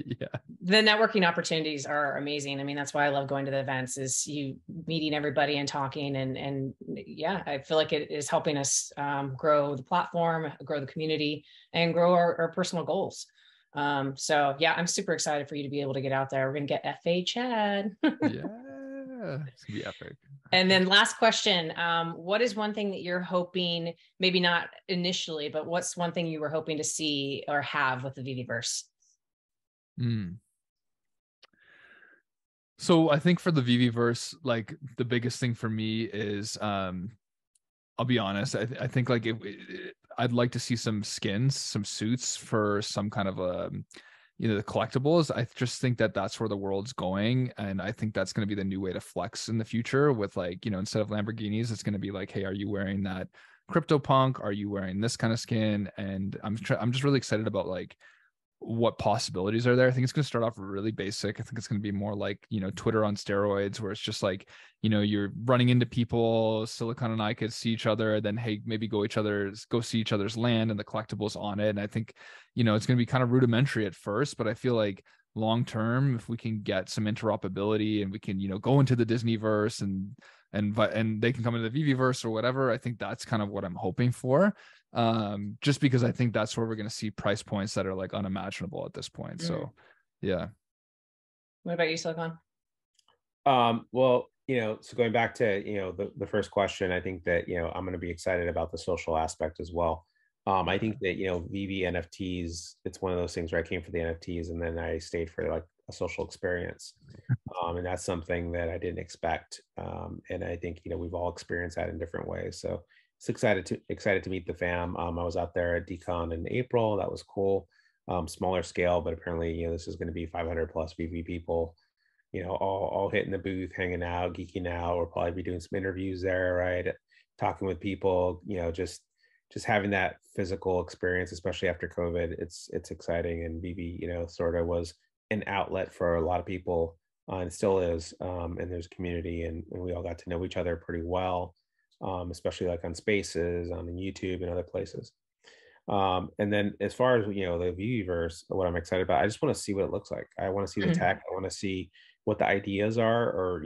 Yeah. The networking opportunities are amazing. I mean, that's why I love going to the events, is you meeting everybody and talking and yeah, I feel like it is helping us grow the platform, grow the community, and grow our personal goals. So yeah, I'm super excited for you to be able to get out there. We're going to get FA Chad. Yeah, it's gonna be epic. And then last question, what is one thing that you're hoping, maybe not initially, but what's one thing you were hoping to see or have with the VeVeVerse? So I think for the VeVeVerse, like the biggest thing for me is, I'll be honest, I think like I'd like to see some skins, some suits for some kind of the collectibles. I just think that that's where the world's going. And I think that's going to be the new way to flex in the future with like, instead of Lamborghinis, it's going to be like, hey, are you wearing that CryptoPunk? Are you wearing this kind of skin? And I'm just really excited about like what possibilities are there. I think it's going to start off really basic. I think it's going to be more like, Twitter on steroids, where it's just like, you're running into people, Silicon and I could see each other, then, hey, maybe go see each other's land and the collectibles on it. And I think, it's going to be kind of rudimentary at first, but I feel like long term, if we can get some interoperability and we can, go into the Disneyverse and they can come into the VeVeVerse or whatever, I think that's kind of what I'm hoping for. Just because I think that's where we're going to see price points that are like unimaginable at this point. So yeah. What about you, Silicon? Well, so going back to, the first question, I think that, I'm going to be excited about the social aspect as well. I think that, VeVe NFTs, it's one of those things where I came for the NFTs and then I stayed for like a social experience. And that's something that I didn't expect. And I think, we've all experienced that in different ways. So it's excited to meet the fam. I was out there at DCon in April. That was cool. Smaller scale, but apparently, this is going to be 500 plus VeVe people, all hitting the booth, hanging out, geeking out. We'll probably be doing some interviews there, right? Talking with people, just having that physical experience, especially after COVID. It's exciting. And VeVe, sort of was an outlet for a lot of people, and still is. And there's community, and we all got to know each other pretty well. Especially like on Spaces, on YouTube and other places. And then as far as, the VeVeVerse, what I'm excited about, I just want to see what it looks like. I want to see the tech. I want to see what the ideas are, or,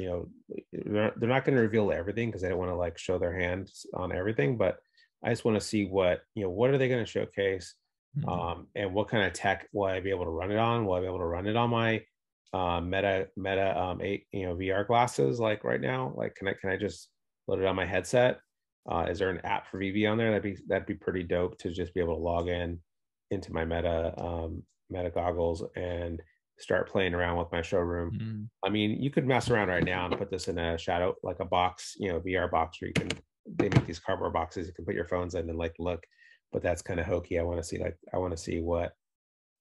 they're not going to reveal everything because they don't want to like show their hands on everything, but I just want to see what are they going to showcase, and what kind of tech will I be able to run it on? Will I be able to run it on my Meta 8, VR glasses like right now? Like, can I just load it on my headset? Is there an app for VeVe on there? That'd be pretty dope to just be able to log into my Meta goggles and start playing around with my showroom. I mean, you could mess around right now and put this in a shadow, like a box, VR box, where they make these cardboard boxes you can put your phones in and like look, but that's kind of hokey. I want to see what,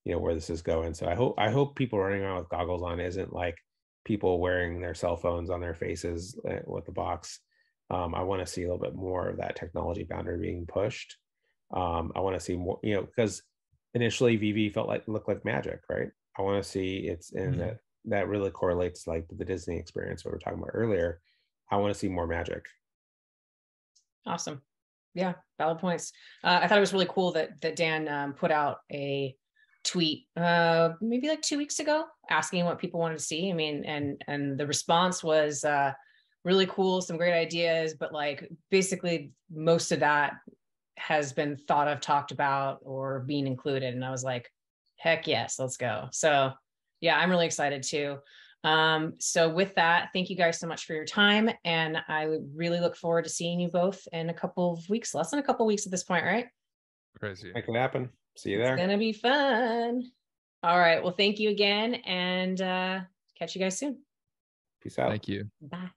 where this is going. So I hope people running around with goggles on isn't like people wearing their cell phones on their faces with the box. I want to see a little bit more of that technology boundary being pushed. I want to see more, because initially VeVe looked like magic, right? I want to see it's in that really correlates like the Disney experience we were talking about earlier. I want to see more magic. Awesome. Yeah, valid points. I thought it was really cool that Dan put out a tweet maybe like 2 weeks ago asking what people wanted to see. I mean, and the response was really cool, some great ideas, but like basically most of that has been thought of, talked about, or being included. And I was like, heck yes, let's go. So yeah, I'm really excited too. So with that, thank you guys so much for your time. And I really look forward to seeing you both in a couple of weeks, less than a couple of weeks at this point, right? Crazy. It can happen. See you there. It's gonna be fun. All right. Well, thank you again, and catch you guys soon. Peace out. Thank you. Bye.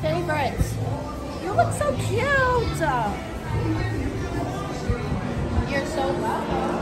Favorites. You look so cute. You're so welcome.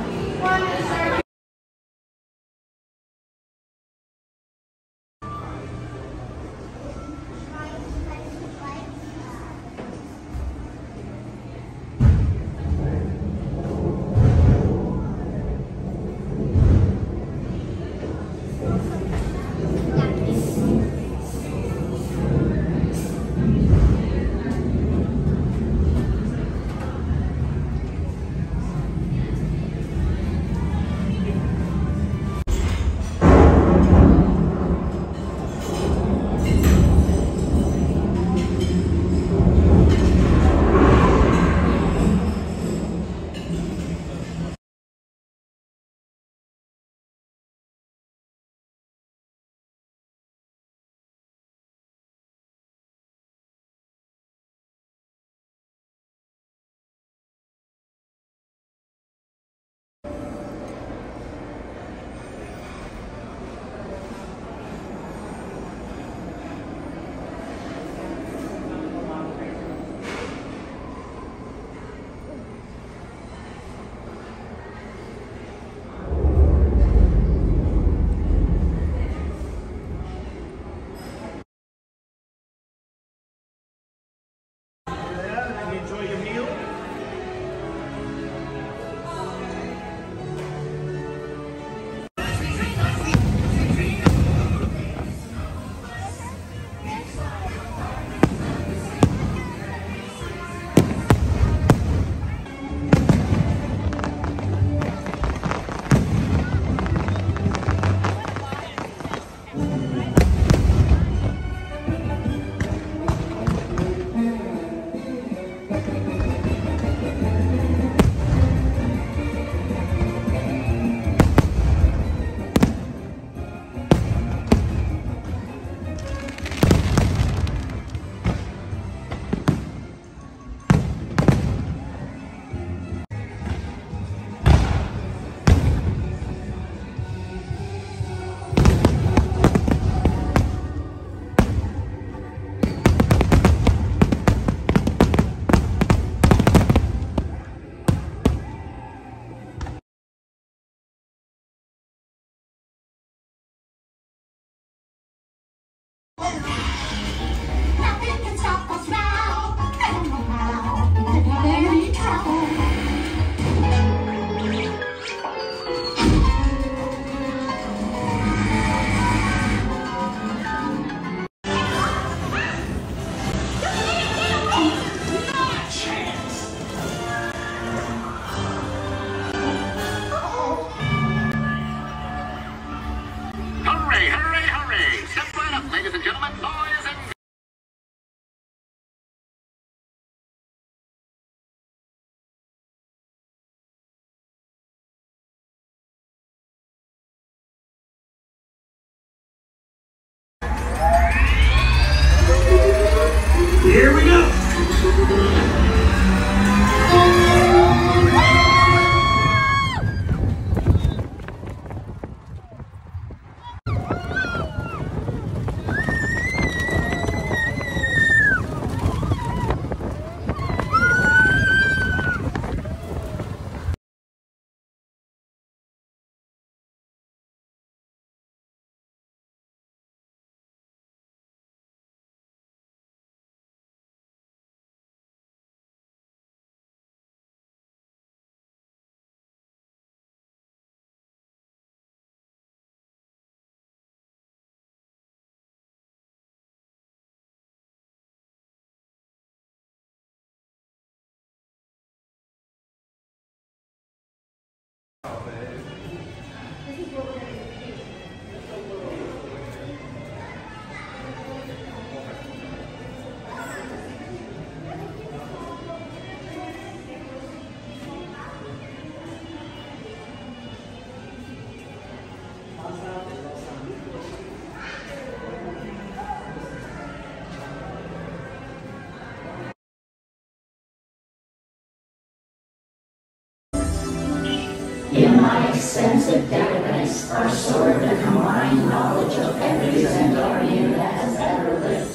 In my extensive database are stored the combined knowledge of every Xandarian that has ever lived.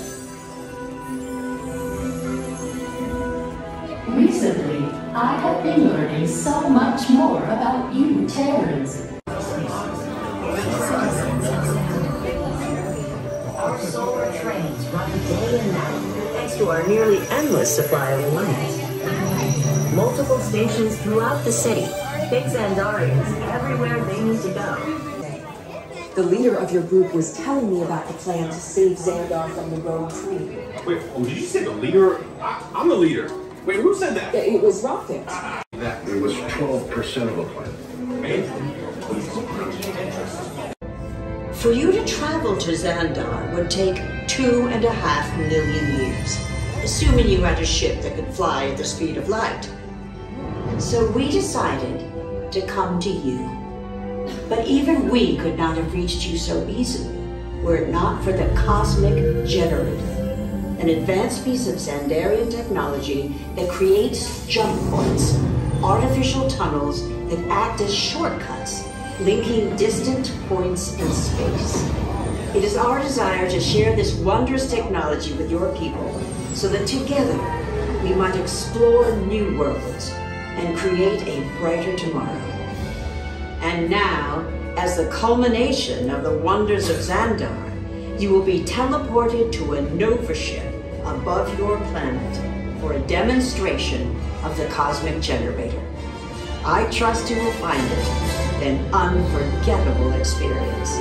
Recently, I have been learning so much more about you, Terrans. Our solar trains run day and night thanks to our nearly endless supply of light. Multiple stations throughout the city take Xandarians everywhere they need to go. The leader of your group was telling me about the plan to save Xandar from the rogue tree. Wait, oh, did you say the leader? I'm the leader. Wait, who said that? It was Rocket. That it was 12% of a plan. For you to travel to Xandar would take 2.5 million years, assuming you had a ship that could fly at the speed of light. So we decided to come to you. But even we could not have reached you so easily were it not for the Cosmic Generator, an advanced piece of Xandarian technology that creates jump points, artificial tunnels that act as shortcuts, linking distant points in space. It is our desire to share this wondrous technology with your people so that together we might explore new worlds and create a brighter tomorrow. And now, as the culmination of the wonders of Xandar, you will be teleported to a Nova ship above your planet for a demonstration of the Cosmic Generator. I trust you will find it an unforgettable experience.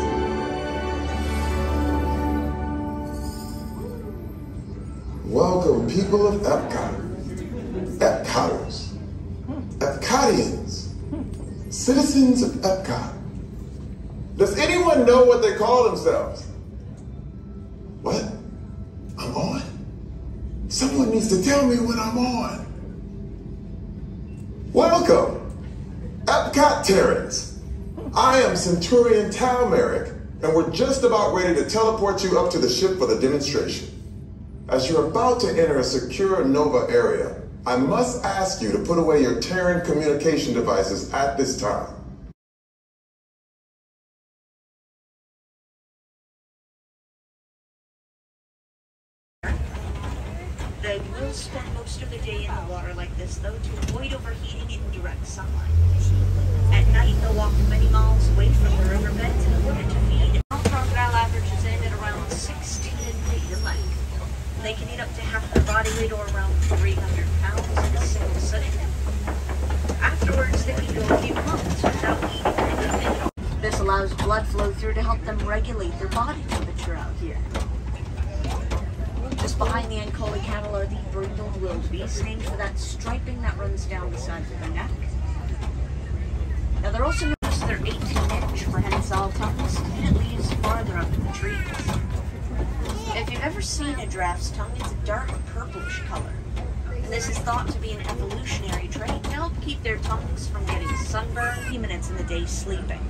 Welcome, people of Epcot. Epcoters. Epcotians. Citizens of Epcot. Does anyone know what they call themselves? What? I'm on? Someone needs to tell me when I'm on. Welcome, Epcot Terrans. I am Centurion Tal Merrick, and we're just about ready to teleport you up to the ship for the demonstration. As you're about to enter a secure Nova area, I must ask you to put away your Terran communication devices at this time. They will spend most of the day in the water like this, though, to avoid overheating in direct sunlight. At night, they'll walk many miles away from the riverbeds in order to feed. Our crocodile averages in at around 16 feet in length. They can eat up to half their body weight, or around 300 pounds, in a single sitting. Afterwards, they can go a few months without eating anything at all. This allows blood flow through to help them regulate their body temperature out here. Just behind the ancole cattle are the brindled wildebeest, named for that striping that runs down the sides of their neck. Now they're also known for their 18-inch prehensile tongues, and it leaves farther up in the trees. If you've ever seen a giraffe's tongue, it's a dark purplish color. And this is thought to be an evolutionary trait to help keep their tongues from getting sunburned 30 minutes in the day sleeping.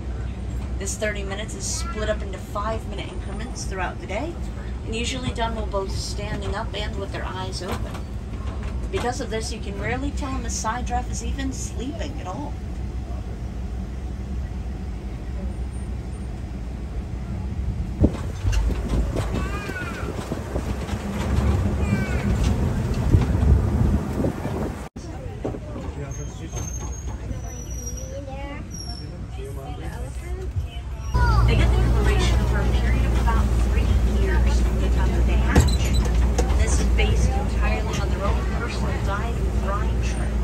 This 30 minutes is split up into 5-minute increments throughout the day, and usually done while both standing up and with their eyes open. Because of this, you can rarely tell when the side giraffe is even sleeping at all. They get their coloration over a period of about 3 years from the time that they hatch. And this is based entirely on their own personal diet of brine shrimp.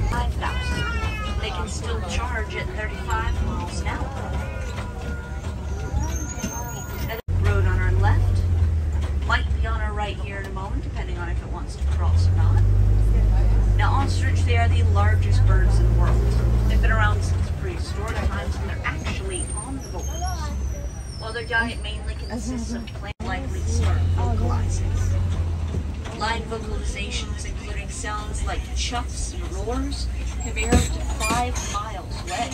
5,000. They can still charge at 35 miles an hour. Now, the road on our left might be on our right here in a moment, depending on if it wants to cross or not. Now, ostrich, they are the largest birds in the world. They've been around since prehistoric times, and they're actually omnivores. While their diet mainly consists of plant, likely start vocalizing. Line vocalizations, including sounds like chuffs and roars, can be heard up to 5 miles away.